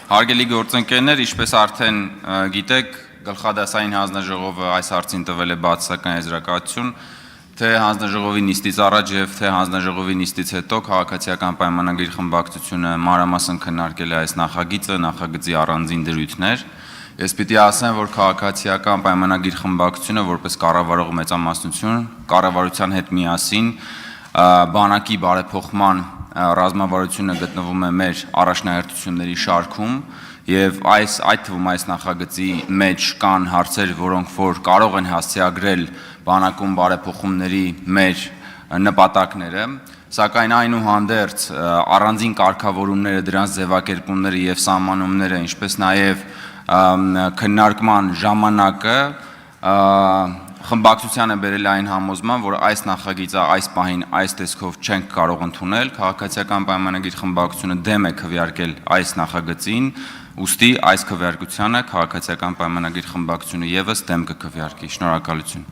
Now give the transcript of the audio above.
Հարգելի գործընկերներ, ինչպես արդեն գիտեք, գլխադասային հանձնաժողովը այս հարցին տվել է բացասական եզրակացություն, թե հանձնաժողովի նիստից առաջ եւ թե հանձնաժողովի նիստից հետո քաղաքացիական պայմանագրի խմբակցությունը մանրամասն քննարկել է այս նախագիծը, նախագծի առանձին դրույթներ։ Ես պիտի ասեմ, որ քաղաքացիական պայմանագրի խմբակցությունը որպես կառավարող մեծամասնություն, կառավարության հետ միասին բանակի բարեփոխման ռազմավարությունը գտնվում է մեր առաջնահերթությունների շարքում եւ այդ թվում այս նախագծի մեջ կան հարցեր, որոնք որ կարող են հասցեագրել բանակում բարեփոխումների մեր նպատակները, սակայն այնուհանդերձ առանձին կարգավորումները, դրանց ձևակերպումները եւ սահմանումները, ինչպես նաեւ քննարկման ժամանակը խմբակցությանը բերել այն համոզման, որ այս նախագիծը այս պահին այս տեսքով չենք կարող ընդունել, քաղաքացիական պայմանագրի խմբակցությունը դեմ է քվեարկել այս նախագծին, ուստի այս քվեարկությանը քաղաքացիական պայմանագրի խմբակցությունը եւս դեմ կքվեարկի։ Շնորհակալություն։